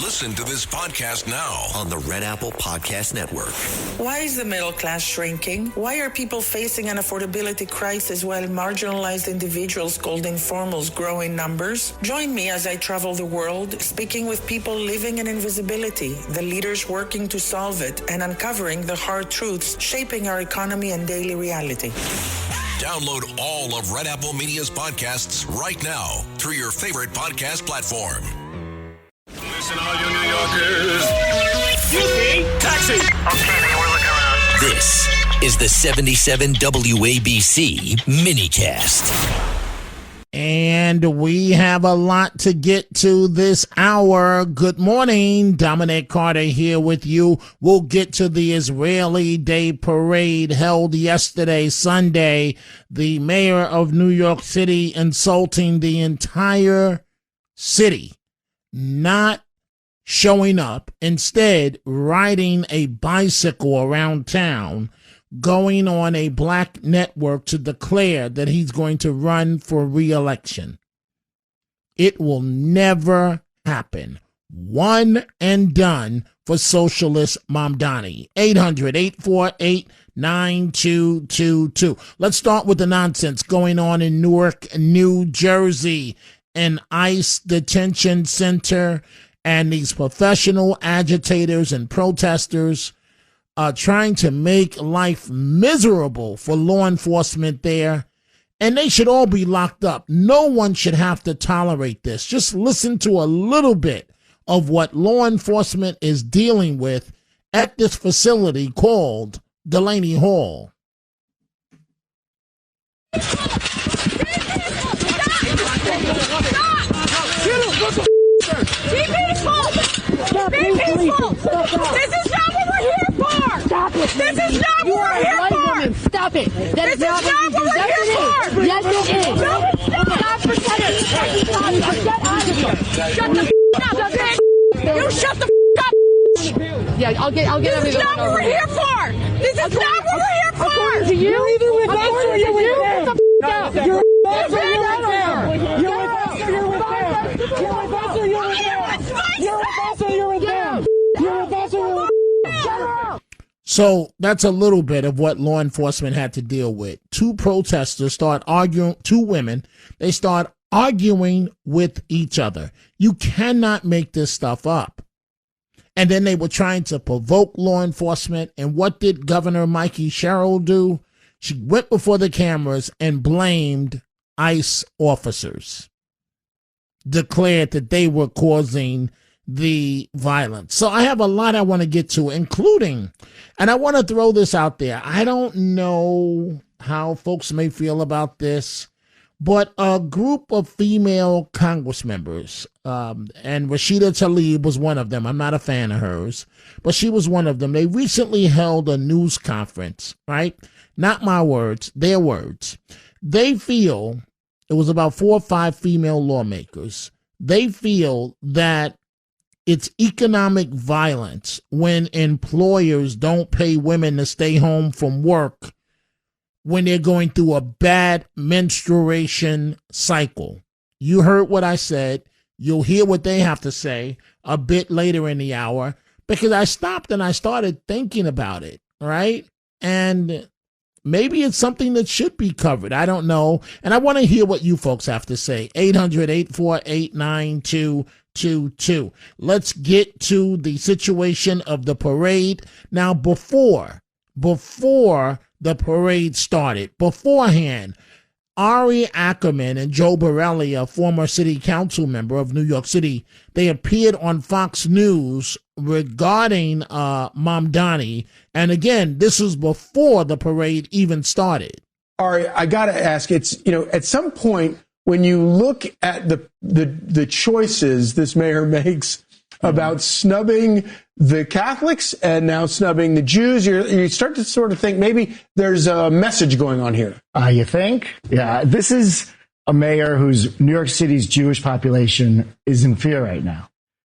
Listen to this podcast now on the Red Apple Podcast Network. Why is the middle class shrinking? Why are people facing an affordability crisis while marginalized individuals called informals grow in numbers? Join me as I travel the world, speaking with people living in invisibility, the leaders working to solve it, and uncovering the hard truths shaping our economy and daily reality. Download all of Red Apple Media's podcasts right now through your favorite podcast platform. Listen, all you New Yorkers. Excuse me. Taxi. Okay, man, we're looking around. This is the 77 WABC minicast. And we have a lot to get to this hour. Good morning. Dominic Carter here with you. We'll get to the Israeli Day Parade held yesterday, Sunday. The mayor of New York City insulting the entire city, not showing up, instead riding a bicycle around town, going on a black network to declare that he's going to run for re-election. It will never happen. One and done for socialist Mamdani. 800-848-9222. Let's start with the nonsense going on in Newark, New Jersey, an ICE detention center, and these professional agitators and protesters trying to make life miserable for law enforcement there, and they should all be locked up. No one should have to tolerate this. Just listen to a little bit of what law enforcement is dealing with at this facility called Delaney Hall. Be peaceful! This is not what we're here for! Stop it! This is not what we're here for! Stop it! This is not what we're here for! Yes, it is! No, it's not! Stop pretending! Get out of here! Shut the up, bitch! You shut the up! Yeah, I'll get everything. This is not what we're here for! This is not what we're here for! According to you? You're either with us or you're with them! You're with us or you're with them! You're with us or you're with them! You're with us or you're with them! So that's a little bit of what law enforcement had to deal with. Two protesters start arguing, two women, they start arguing with each other. You cannot make this stuff up. And then they were trying to provoke law enforcement. And what did Governor Mikey Sherrill do? She went before the cameras and blamed ICE officers, declared that they were causing the violence. So I have a lot I want to get to, including, and I want to throw this out there. I don't know how folks may feel about this, but a group of female Congress members, and Rashida Tlaib was one of them. I'm not a fan of hers, but she was one of them. They recently held a news conference, right? Not my words, their words. They feel, it was about 4 or 5 female lawmakers. They feel that it's economic violence when employers don't pay women to stay home from work when they're going through a bad menstruation cycle. You heard what I said. You'll hear what they have to say a bit later in the hour, because I stopped and I started thinking about it, right? And maybe it's something that should be covered. I don't know. And I want to hear what you folks have to say. 800-848-9222. Let's get to the situation of the parade. Now, before the parade started, beforehand, Ari Ackerman and Joe Borelli, a former city council member of New York City, they appeared on Fox News regarding Mamdani. And again, this was before the parade even started. Ari, I got to ask, it's, at some point, when you look at the choices this mayor makes about snubbing the Catholics and now snubbing the Jews, you start to sort of think maybe there's a message going on here. You think? Yeah, this is a mayor whose New York City's Jewish population is in fear right now.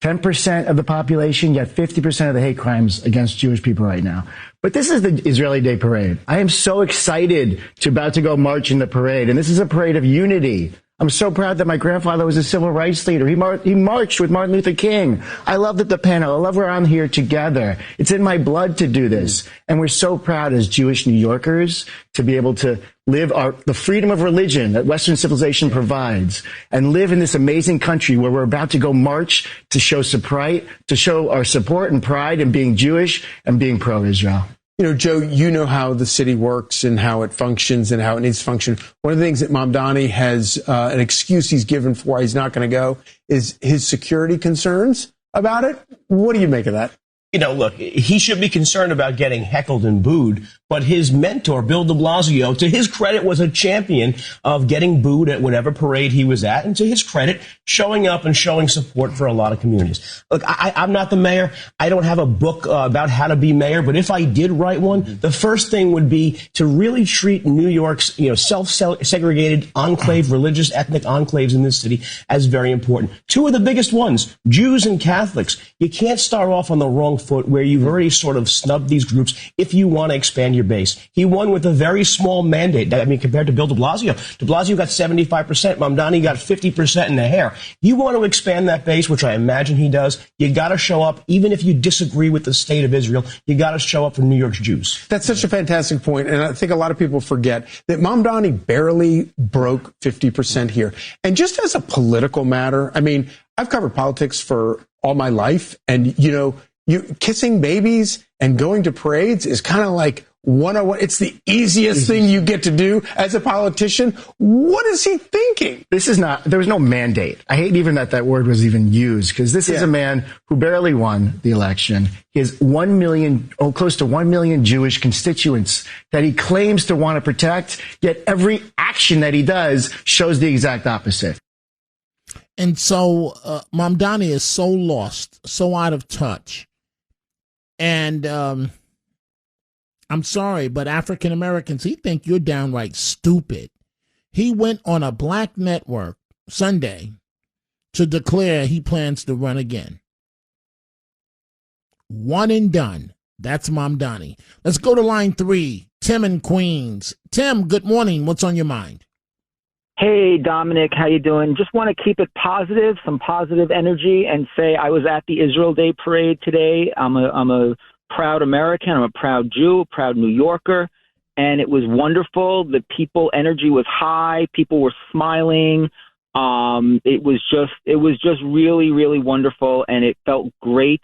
10% of the population, yet 50% of the hate crimes against Jewish people right now. But this is the Israeli Day Parade. I am so excited about to go march in the parade. And this is a parade of unity, I'm so proud that my grandfather was a civil rights leader. He marched with Martin Luther King. I love that the panel. I love we're on here together. It's in my blood to do this. And we're so proud as Jewish New Yorkers to be able to live the freedom of religion that Western civilization provides and live in this amazing country where we're about to go march to show our support and pride in being Jewish and being pro-Israel. You know, Joe, you know how the city works and how it functions and how it needs to function. One of the things that Mamdani has, an excuse he's given for why he's not going to go is his security concerns about it. What do you make of that? You know, look, he should be concerned about getting heckled and booed, but his mentor, Bill de Blasio, to his credit, was a champion of getting booed at whatever parade he was at, and to his credit, showing up and showing support for a lot of communities. Look, I'm not the mayor. I don't have a book about how to be mayor, but if I did write one, the first thing would be to really treat New York's, self-segregated enclave, religious, ethnic enclaves in this city as very important. Two of the biggest ones, Jews and Catholics. You can't start off on the wrong foot where you've already sort of snubbed these groups if you want to expand your base. He won with a very small mandate. I mean, compared to Bill de Blasio. De Blasio got 75%. Mamdani got 50% in the hair. You want to expand that base, which I imagine he does. You got to show up, even if you disagree with the state of Israel. You got to show up for New York's Jews. That's such a fantastic point, and I think a lot of people forget that Mamdani barely broke 50% here. And just as a political matter, I mean, I've covered politics for all my life, and you kissing babies and going to parades is kind of like 101. It's the easiest thing you get to do as a politician. What is he thinking? There was no mandate. I hate even that word was even used, because this is a man who barely won the election. He has close to 1 million Jewish constituents that he claims to want to protect, yet every action that he does shows the exact opposite. And so Mamdani is so lost, so out of touch. And I'm sorry, but African Americans, he think you're downright stupid. He went on a black network Sunday to declare he plans to run again. One and done. That's Mamdani. Let's go to line 3. Tim in Queens. Tim, good morning. What's on your mind? Hey, Dominic, how you doing? Just want to keep it positive, some positive energy, and say I was at the Israel Day Parade today. I'm a proud American. I'm a proud Jew, a proud New Yorker, and it was wonderful. The people energy was high. People were smiling. It was just really, really wonderful, and it felt great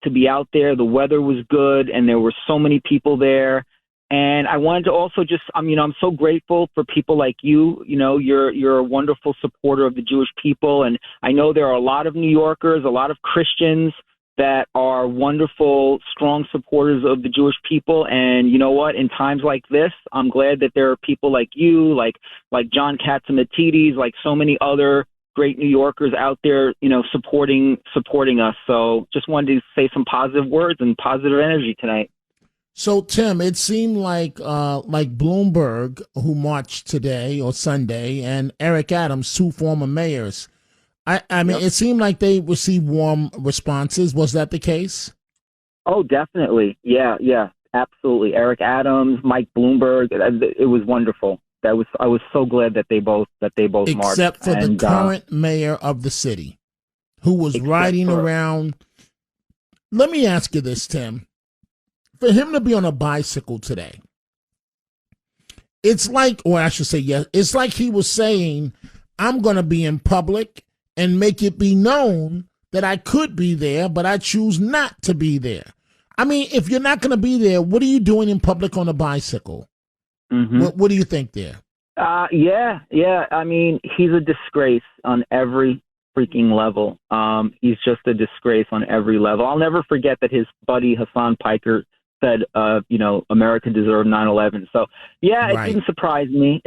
to be out there. The weather was good, and there were so many people there. And I wanted to also I'm so grateful for people like you. You're a wonderful supporter of the Jewish people. And I know there are a lot of New Yorkers, a lot of Christians that are wonderful, strong supporters of the Jewish people. And you know what? In times like this, I'm glad that there are people like you, like John Katsimatidis, like so many other great New Yorkers out there, supporting us. So just wanted to say some positive words and positive energy tonight. So, Tim, it seemed like Bloomberg, who marched today or Sunday, and Eric Adams, 2 former mayors. I mean, It seemed like they received warm responses. Was that the case? Oh, definitely. Yeah, absolutely. Eric Adams, Mike Bloomberg. It was wonderful. I was so glad that they both marched. Except for the current mayor of the city, who was riding around. Let me ask you this, Tim. For him to be on a bicycle today, it's like, or I should say, yes, it's like he was saying, I'm going to be in public and make it be known that I could be there, but I choose not to be there. I mean, if you're not going to be there, what are you doing in public on a bicycle? Mm-hmm. What do you think there? Yeah. I mean, he's a disgrace on every freaking level. He's just a disgrace on every level. I'll never forget that his buddy Hassan Piker said, America deserved 9/11. So, yeah, it didn't surprise me.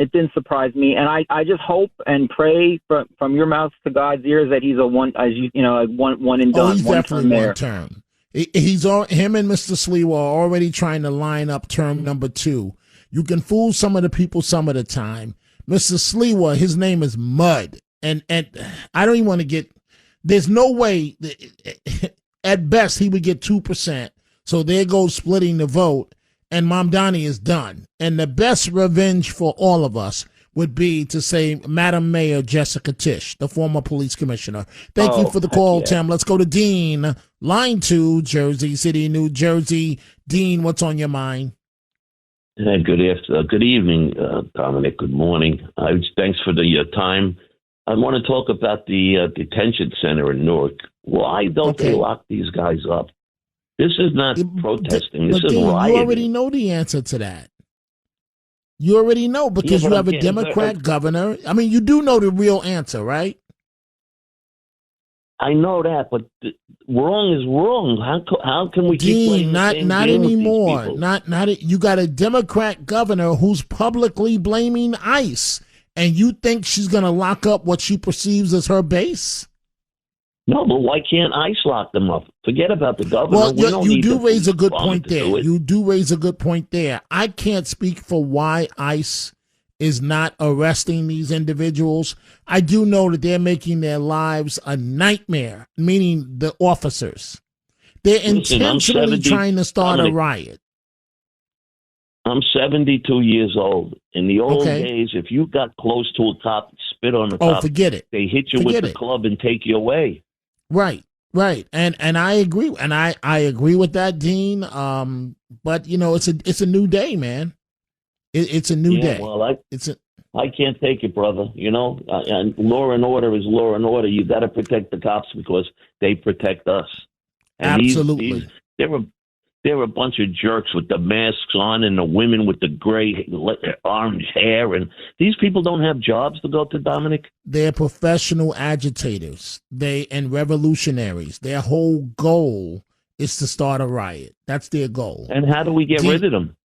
And I just hope and pray from your mouth to God's ears that he's a one and done. Oh, he's definitely one term. Him and Mr. Sliwa are already trying to line up term number 2. You can fool some of the people some of the time. Mr. Sliwa, his name is Mud. And I don't even want to get, there's no way, at best, he would get 2%. So there goes splitting the vote, and Mamdani is done. And the best revenge for all of us would be to say, Madam Mayor Jessica Tisch, the former police commissioner. Thank you for the call, Tim. Let's go to Dean, line 2, Jersey City, New Jersey. Dean, what's on your mind? Good evening, Dominic. Good morning. Thanks for the time. I want to talk about the detention center in Newark. Why don't they lock these guys up? This is not protesting. This is rioting. You already know the answer to that. You already know because you have a Democrat governor. I mean, you do know the real answer, right? I know that, but wrong is wrong. How can we keep playing the same not game with anymore. these people? You got a Democrat governor who's publicly blaming ICE, and you think she's going to lock up what she perceives as her base? No, but why can't ICE lock them up? Forget about the governor. Well, you do raise a good point there. You do raise a good point there. I can't speak for why ICE is not arresting these individuals. I do know that they're making their lives a nightmare, meaning the officers. They're intentionally trying to start a riot. I'm 72 years old. In the old days, if you got close to a cop, spit on the cop, forget it. They hit you with the club and take you away. Right. And I agree. And I agree with that, Dean. But you know, it's a new day, man. It's a new day. Well, I can't take it, brother. You know, and law and order is law and order. You got to protect the cops because they protect us. And absolutely. They're a bunch of jerks with the masks on and the women with the gray orange hair. And these people don't have jobs to go to, Dominic. They're professional agitators. And revolutionaries. Their whole goal is to start a riot. That's their goal. And how do we get rid of them?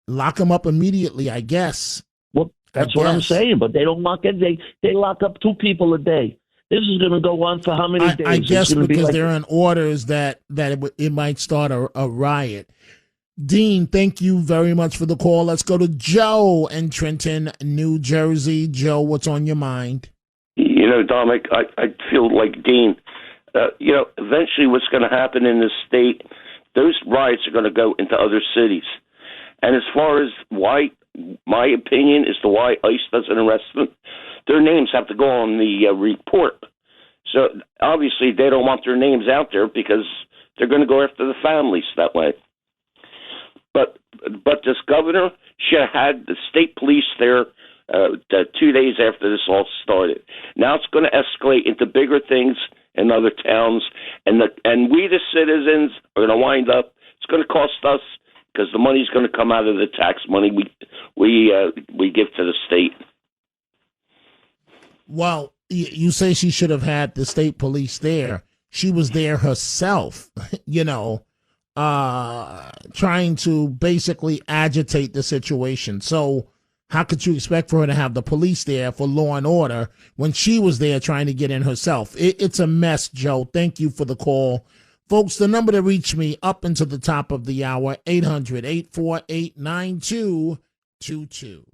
Lock them up immediately, I guess. Well, that's what I'm saying. But they don't lock it. They lock up 2 people a day. This is going to go on for how many days? I guess because they're in orders that it might start a riot. Dean, thank you very much for the call. Let's go to Joe in Trenton, New Jersey. Joe, what's on your mind? You know, Dominic, I feel like Dean. Eventually what's going to happen in this state, those riots are going to go into other cities. And as far as why, my opinion is to why ICE doesn't arrest them, their names have to go on the report. So obviously they don't want their names out there because they're going to go after the families that way. But this governor should have had the state police there 2 days after this all started. Now it's going to escalate into bigger things in other towns, and we the citizens are going to wind up. It's going to cost us because the money's going to come out of the tax money we give to the state. Well, you say she should have had the state police there. She was there herself, trying to basically agitate the situation. So how could you expect for her to have the police there for law and order when she was there trying to get in herself? It's a mess, Joe. Thank you for the call. Folks, the number to reach me up until the top of the hour, 800-848-9222.